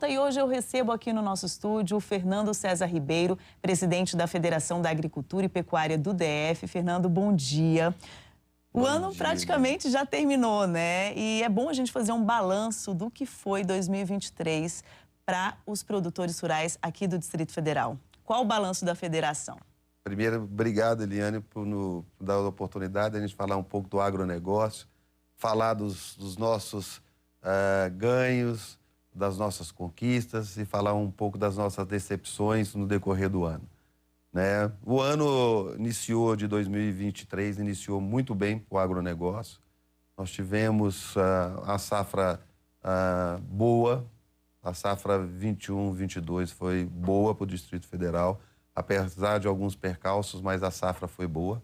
volta e hoje eu recebo aqui no nosso estúdio o Fernando César Ribeiro, presidente da Federação da Agricultura e Pecuária do DF. Fernando, bom dia. O ano praticamente já terminou, né? E é bom a gente fazer um balanço do que foi 2023 para os produtores rurais aqui do Distrito Federal. Qual o balanço da federação? Primeiro, obrigado, Eliane, por nos dar a oportunidade de a gente falar um pouco do agronegócio, falar dos nossos ganhos, das nossas conquistas e falar um pouco das nossas decepções no decorrer do ano. Né? O ano de 2023 iniciou muito bem para o agronegócio. Nós tivemos a safra boa, a safra 21-22 foi boa para o Distrito Federal, apesar de alguns percalços, mas a safra foi boa.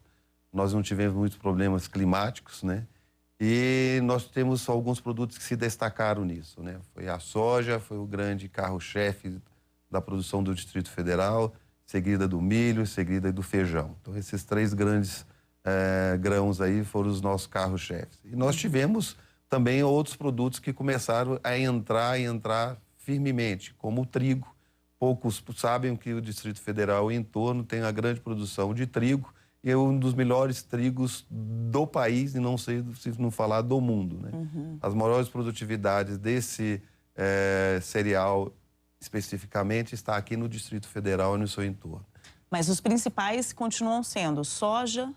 Nós não tivemos muitos problemas climáticos, né? E nós temos alguns produtos que se destacaram nisso, né? Foi a soja, foi o grande carro-chefe da produção do Distrito Federal, seguida do milho, seguida do feijão. Então, esses três grandes grãos aí foram os nossos carros-chefes. E nós tivemos também outros produtos que começaram a entrar firmemente, como o trigo. Poucos sabem que o Distrito Federal e em torno tem a grande produção de trigo e é um dos melhores trigos do país, e não sei se não falar do mundo, né? As maiores produtividades desse cereal, especificamente, está aqui no Distrito Federal e no seu entorno. Mas os principais continuam sendo soja,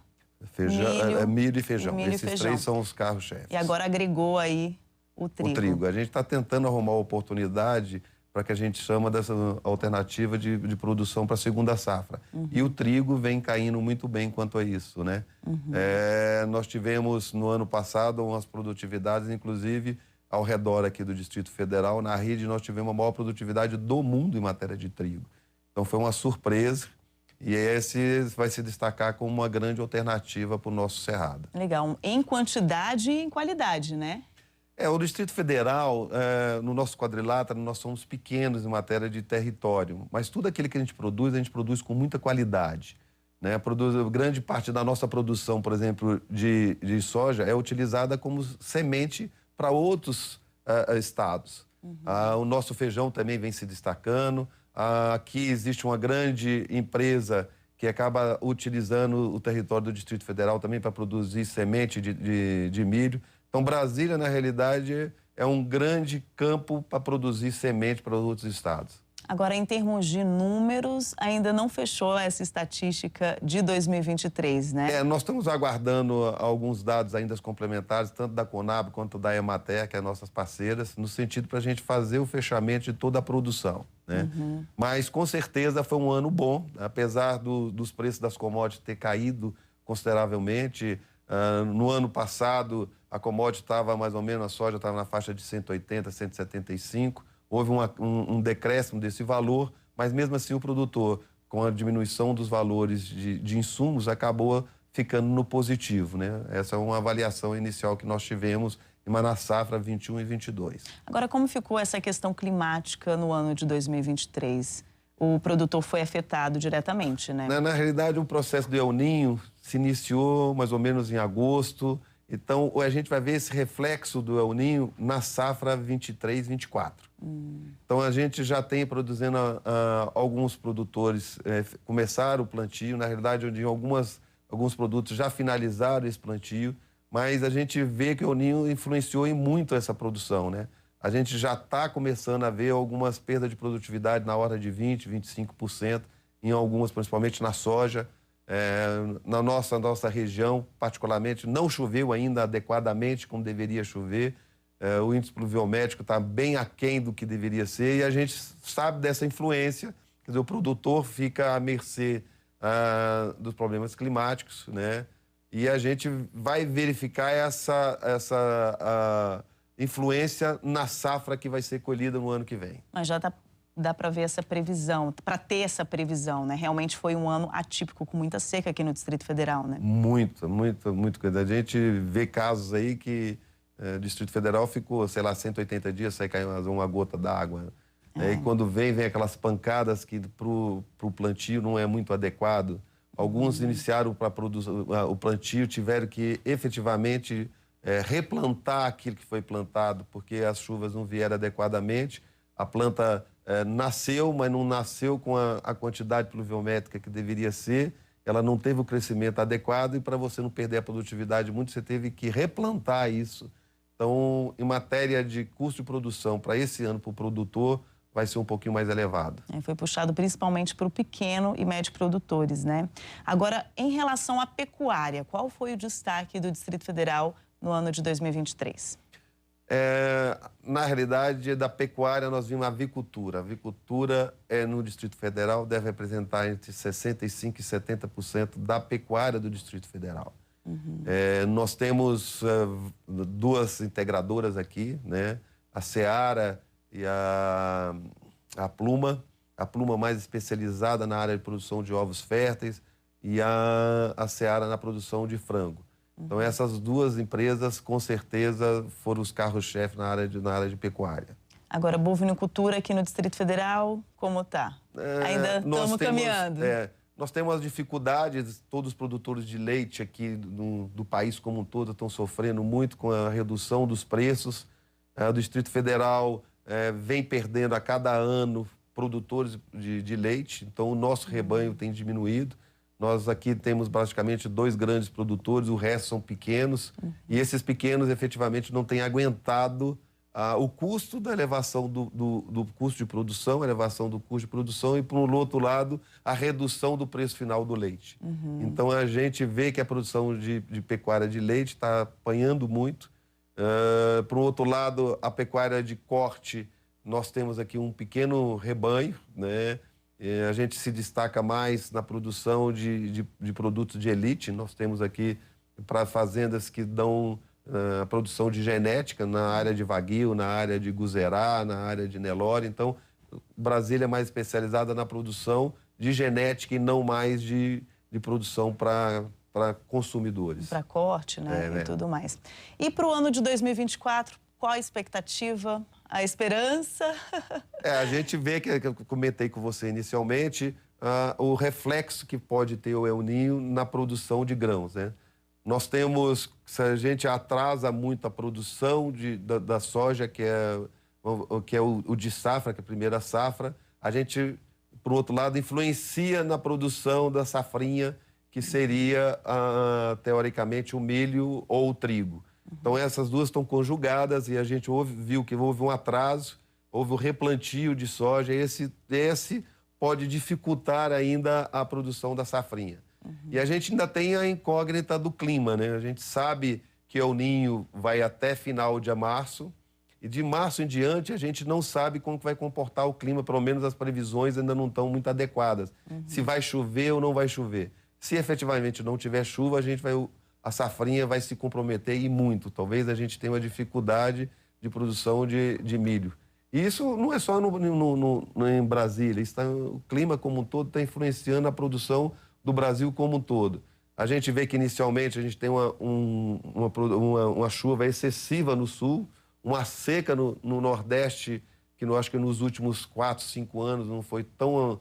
milho e feijão. Esses três são os carros-chefes. E agora agregou aí o trigo. O trigo. A gente está tentando arrumar oportunidade para que a gente chama dessa alternativa de produção para a segunda safra. E o trigo vem caindo muito bem quanto a isso, né? Nós tivemos no ano passado umas produtividades, inclusive ao redor aqui do Distrito Federal, na rede nós tivemos a maior produtividade do mundo em matéria de trigo. Então foi uma surpresa e esse vai se destacar como uma grande alternativa para o nosso cerrado. Legal, em quantidade e em qualidade, né? O Distrito Federal, no nosso quadrilátero, nós somos pequenos em matéria de território, mas tudo aquilo que a gente produz com muita qualidade, né? Grande parte da nossa produção, por exemplo, de soja é utilizada como semente para outros estados. O nosso feijão também vem se destacando. Aqui existe uma grande empresa que acaba utilizando o território do Distrito Federal também para produzir semente de milho. Então, Brasília, na realidade, é um grande campo para produzir semente para outros estados. Agora, em termos de números, ainda não fechou essa estatística de 2023, né? Nós estamos aguardando alguns dados ainda complementares, tanto da Conab quanto da Emater, que é nossas parceiras, no sentido para a gente fazer o fechamento de toda a produção, né? Mas, com certeza, foi um ano bom, apesar dos preços das commodities ter caído consideravelmente. No ano passado, a commodity estava mais ou menos, a soja estava na faixa de 180, 175. Houve um decréscimo desse valor, mas mesmo assim o produtor, com a diminuição dos valores de insumos, acabou ficando no positivo, né? Essa é uma avaliação inicial que nós tivemos na safra 21 e 22. Agora, como ficou essa questão climática no ano de 2023? O produtor foi afetado diretamente, né? Na realidade, o processo do El Niño se iniciou mais ou menos em agosto. Então, a gente vai ver esse reflexo do El Niño na safra 23-24. Então, a gente já tem produzindo, alguns produtores começaram o plantio, na realidade, onde alguns produtos já finalizaram esse plantio, mas a gente vê que o El Niño influenciou em muito essa produção, né? A gente já está começando a ver algumas perdas de produtividade na ordem de 20%, 25%, em algumas, principalmente na soja. Na nossa região, particularmente, não choveu ainda adequadamente como deveria chover. O índice pluviométrico está bem aquém do que deveria ser e a gente sabe dessa influência. Quer dizer, o produtor fica à mercê dos problemas climáticos, né? E a gente vai verificar essa influência na safra que vai ser colhida no ano que vem. Mas já dá para ver essa previsão, para ter essa previsão, né? Realmente foi um ano atípico, com muita seca aqui no Distrito Federal, né? Muito. A gente vê casos aí que o Distrito Federal ficou, sei lá, 180 dias sem cair uma gota d'água. E quando vem aquelas pancadas que para o plantio não é muito adequado. Alguns iniciaram o plantio, tiveram que efetivamente replantar aquilo que foi plantado, porque as chuvas não vieram adequadamente. A planta nasceu, mas não nasceu com a quantidade pluviométrica que deveria ser. Ela não teve o crescimento adequado e para você não perder a produtividade muito, você teve que replantar isso. Então, em matéria de custo de produção para esse ano para o produtor, vai ser um pouquinho mais elevado. Foi puxado principalmente para o pequeno e médio produtores, né? Agora, em relação à pecuária, qual foi o destaque do Distrito Federal no ano de 2023? Na realidade, da pecuária, nós vimos a avicultura. A avicultura, no Distrito Federal, deve representar entre 65% e 70% da pecuária do Distrito Federal. Nós temos duas integradoras aqui, né? A Seara e a Pluma. A Pluma mais especializada na área de produção de ovos férteis e a Seara na produção de frango. Então, essas duas empresas, com certeza, foram os carros-chefe na área de pecuária. Agora, bovinocultura aqui no Distrito Federal, como está? Ainda estamos caminhando. Nós temos as dificuldades, todos os produtores de leite aqui do país como um todo estão sofrendo muito com a redução dos preços. O Distrito Federal vem perdendo a cada ano produtores de leite, então o nosso rebanho tem diminuído. Nós aqui temos praticamente 2 grandes produtores, o resto são pequenos, e esses pequenos efetivamente não têm aguentado o custo da elevação do custo de produção, a elevação do custo de produção e, por outro lado, a redução do preço final do leite. Então, a gente vê que a produção de pecuária de leite está apanhando muito. Por outro lado, a pecuária de corte, nós temos aqui um pequeno rebanho, né? A gente se destaca mais na produção de produtos de elite. Nós temos aqui para fazendas que dão a produção de genética na área de Wagyu, na área de Guzerá, na área de Nelore. Então, Brasília é mais especializada na produção de genética e não mais de produção para consumidores. Para corte, né? E tudo mais. E para o ano de 2024, qual a expectativa? A esperança? A gente vê, que eu comentei com você inicialmente, o reflexo que pode ter o El Niño na produção de grãos, né? Nós temos, se a gente atrasa muito a produção da soja, que é o de safra, que é a primeira safra, a gente, por outro lado, influencia na produção da safrinha, que seria, teoricamente, o milho ou o trigo. Então, essas duas estão conjugadas e a gente viu que houve um atraso, houve o replantio de soja. Esse pode dificultar ainda a produção da safrinha. E a gente ainda tem a incógnita do clima, né? A gente sabe que El Niño vai até final de março, e de março em diante a gente não sabe como vai comportar o clima, pelo menos as previsões ainda não estão muito adequadas. Se vai chover ou não vai chover. Se efetivamente não tiver chuva, a safrinha vai se comprometer e muito. Talvez a gente tenha uma dificuldade de produção de milho. E isso não é só em Brasília. O clima como um todo está influenciando a produção do Brasil como um todo. A gente vê que inicialmente a gente tem uma chuva excessiva no sul, uma seca no Nordeste, que eu acho que nos últimos 4, 5 anos não foi tão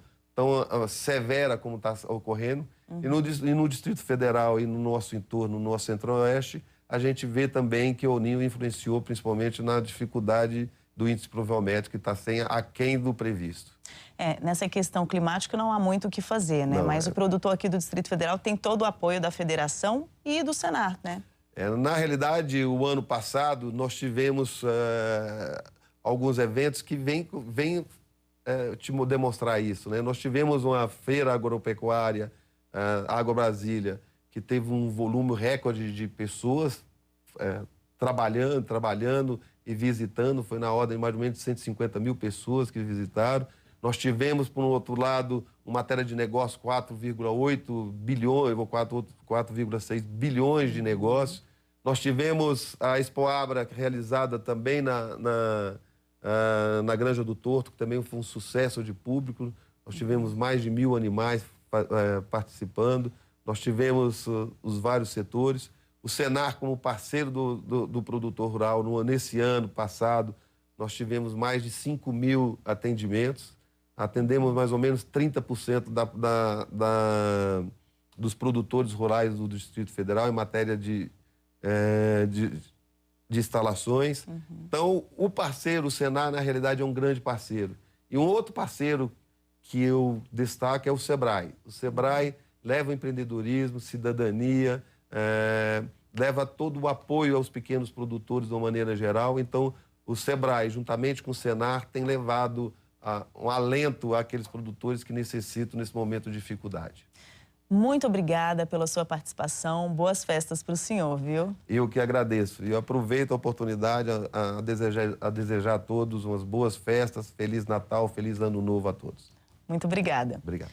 severa como está ocorrendo. E no Distrito Federal e no nosso entorno, no nosso centro-oeste, a gente vê também que o El Niño influenciou principalmente na dificuldade do índice pluviométrico, que está aquém do previsto. Nessa questão climática não há muito o que fazer, né? Mas o produtor aqui do Distrito Federal tem todo o apoio da Federação e do Senar, né? Na realidade, o ano passado, nós tivemos alguns eventos que vêm te demonstrar isso, né? Nós tivemos uma feira agropecuária, Agro Brasília, que teve um volume recorde de pessoas trabalhando e visitando. Foi na ordem de mais ou menos 150 mil pessoas que visitaram. Nós tivemos, por outro lado, uma matéria de negócio, 4,8 bilhões ou 4,6 bilhões de negócios. Nós tivemos a Expoabra realizada também na Granja do Torto, que também foi um sucesso de público. Nós tivemos mais de 1.000 animais participando. Nós tivemos os vários setores. O Senar, como parceiro do produtor rural, nesse ano passado, nós tivemos mais de 5.000 atendimentos. Atendemos mais ou menos 30% dos produtores rurais do Distrito Federal em matéria de de instalações. Então, o parceiro, o Senar, na realidade, é um grande parceiro. E um outro parceiro que eu destaco é o Sebrae. O Sebrae leva o empreendedorismo, cidadania, leva todo o apoio aos pequenos produtores de uma maneira geral. Então, o Sebrae, juntamente com o Senar, tem levado um alento àqueles produtores que necessitam nesse momento de dificuldade. Muito obrigada pela sua participação. Boas festas para o senhor, viu? Eu que agradeço. E eu aproveito a oportunidade a desejar a todos umas boas festas, Feliz Natal, Feliz Ano Novo a todos. Muito obrigada. Obrigado.